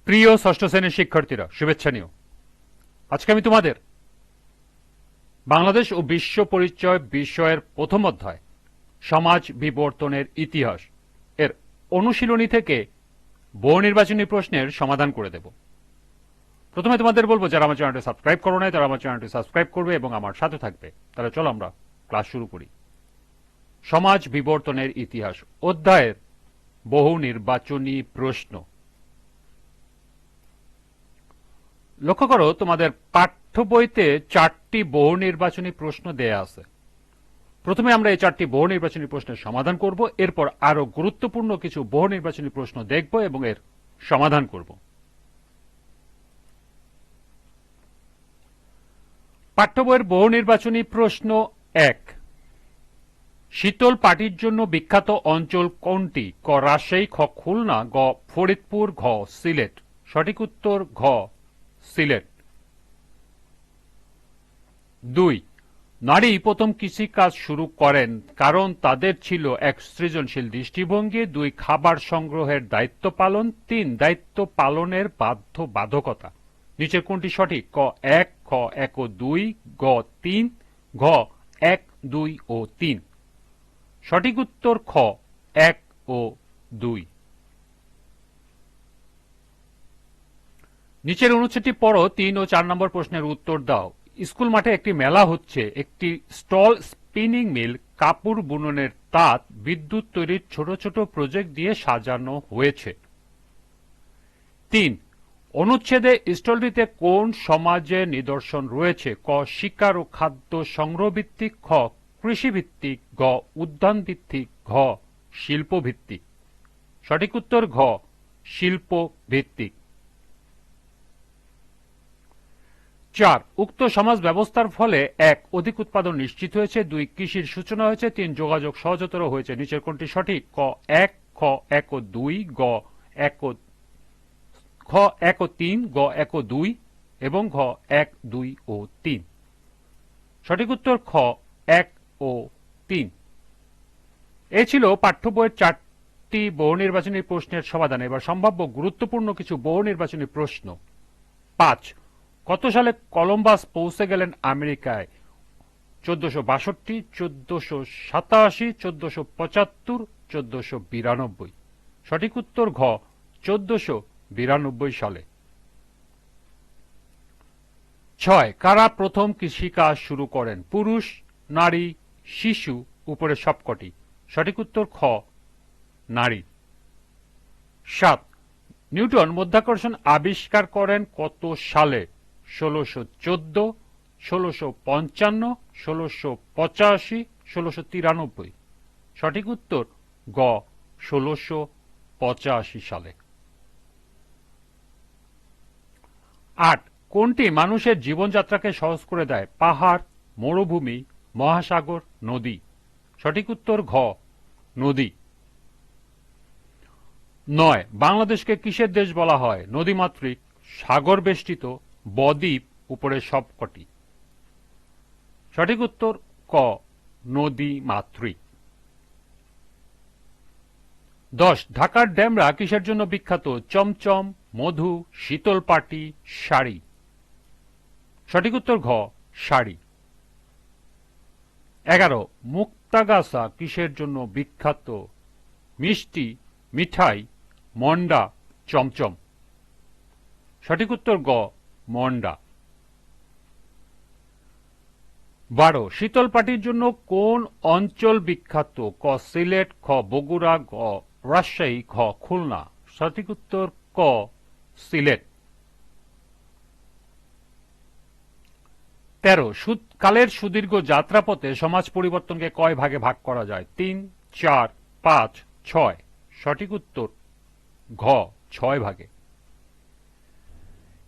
প্রিয় ষষ্ঠ শ্রেণীর শিক্ষার্থীরা, শুভেচ্ছা নিও। আজকে আমি তোমাদের বাংলাদেশ ও বিশ্ব পরিচয় বিষয়ের প্রথম অধ্যায় সমাজ বিবর্তনের ইতিহাস এর অনুশীলনী থেকে বহু নির্বাচনী প্রশ্নের সমাধান করে দেব। প্রথমে তোমাদের বলবো, যারা আমার চ্যানেলটি সাবস্ক্রাইব করো নাই তারা আমার চ্যানেলটি সাবস্ক্রাইব করবে এবং আমার সাথে থাকবে। তাহলে চলো আমরা ক্লাস শুরু করি। সমাজ বিবর্তনের ইতিহাস অধ্যায়ের বহু নির্বাচনী প্রশ্ন। লক্ষ্য করো, তোমাদের পাঠ্য বইতে 4টি বহু নির্বাচনী প্রশ্ন দেয়া আছে। প্রথমে আমরা এই 4টি বহু নির্বাচনী প্রশ্নের সমাধান করব, এরপর আরো গুরুত্বপূর্ণ কিছু বহু নির্বাচনী প্রশ্ন দেখব এবং এর সমাধান করব। পাঠ্য বইয়ের বহু নির্বাচনী প্রশ্ন 1। শীতল পাটির জন্য বিখ্যাত অঞ্চল কোনটি? ক রাজশাহী, খ খুলনা, গ ফরিদপুর, ঘ সিলেট। সঠিক উত্তর ঘ সিলেট। 2। নারী প্রথম কৃষিকাজ শুরু করেন কারণ তাদের ছিল 1 সৃজনশীল দৃষ্টিভঙ্গি, 2 খাবার সংগ্রহের দায়িত্ব পালন, 3 দায়িত্ব পালনের বাধ্যবাধকতা। নিচের কোনটি সঠিক? ক 1, খ 1 ও 2, গ 3, ঘ 1, 2 ও 3। সঠিক উত্তর খ 1 ও 2। নিচের অনুচ্ছেদটি পড়ো, 3 ও 4 নম্বর প্রশ্নের উত্তর দাও। স্কুল মাঠে একটি মেলা হচ্ছে। একটি স্টল স্পিনিং মিল, কাপড় বুননের তাঁত, বিদ্যুৎ তৈরির ছোট ছোট প্রজেক্ট দিয়ে সাজানো হয়েছে। 3। অনুচ্ছেদে স্টলটিতে কোন সমাজের নিদর্শন রয়েছে? ক শিকার ও খাদ্য সংগ্রহ ভিত্তিক, খ কৃষি ভিত্তিক, গ উদ্যান ভিত্তিক, ঘ শিল্প ভিত্তিক। সঠিক উত্তর ঘ শিল্প ভিত্তিক। 4। উক্ত সমাজ ব্যবস্থার ফলে 1 অধিক উৎপাদন নিশ্চিত হয়েছে, 2 কৃষির সূচনা হয়েছে, 3 যোগাযোগ সহজতর হয়েছে। নিচের কোনটি সঠিক? ক 1, খ 1 ও 2, গ 1 ও খ 1 ও 3, গ 1 ও 2 এবং ঘ 1, 2 ও 3। সঠিক উত্তর খ 1 ও 3। এই ছিল পাঠ্য বইয়ের 4টি বহু নির্বাচনী প্রশ্নের সমাধান। এবার সম্ভাব্য গুরুত্বপূর্ণ কিছু বহু নির্বাচনী প্রশ্ন। 5। কত সালে কলম্বাস পৌঁছে গেলেন আমেরিকায়? 1462, 1487, 1475, 1492। সঠিক উত্তর ঘ 1492 সালে। 6। কারা প্রথম কৃষিকাজ শুরু করেন? পুরুষ, নারী, শিশু, উপরে সবকটি। সঠিক উত্তর খ নারী। 7। নিউটন মাধ্যাকর্ষণ আবিষ্কার করেন কত সালে? 1614, 1655, 1685, 1693। সঠিক উত্তর গ 1685 সালে। 8। কোনটি মানুষের জীবনযাত্রাকে সহজ করে দেয়? পাহাড়, মরুভূমি, মহাসাগর, নদী। সঠিক উত্তর ঘ নদী। 9। বাংলাদেশকে কিসের দেশ বলা হয়? নদীমাতৃক, সাগর বেষ্টিত, বদ্বীপ, উপরে সবকটি। সঠিক উত্তর ক নদীমাতৃক। 10। ঢাকার ড্যামরা কিসের জন্য বিখ্যাত? চমচম, মধু, শীতল পাটি, শাড়ি। সঠিক উত্তর ঘ শাড়ি। 11। মুক্তাগাছা কিসের জন্য বিখ্যাত? মিষ্টি, মিঠাই, মন্ডা, চমচম। সঠিক উত্তর গ মন্ডা। 12। শীতল পাটির জন্য কোন অঞ্চল বিখ্যাত? ক সিলেট, খ বগুড়া, গ রাজশাহী, ঘ খুলনা। সঠিক উত্তর ক সিলেট। 13। কালের সুদীর্ঘ যাত্রাপথে সমাজ পরিবর্তনকে কয় ভাগে ভাগ করা যায়? 3, 4, 5, 6। সঠিক উত্তর ঘ 6 ভাগে।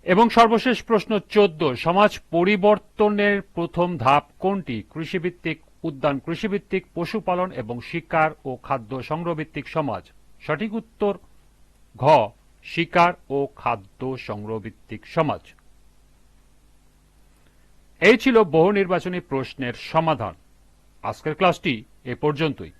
এবং সর্বশেষ প্রশ্ন 14। সমাজ পরিবর্তনের প্রথম ধাপ কোনটি? কৃষিভিত্তিক, উদ্যান কৃষিভিত্তিক, পশুপালন এবং শিকার ও খাদ্য সংগ্রহভিত্তিক সমাজ। সঠিক উত্তর ঘ শিকার ও খাদ্য সংগ্রহভিত্তিক সমাজ। এই ছিল বহু নির্বাচনী প্রশ্নের সমাধান। আজকের ক্লাসটি এ পর্যন্তই।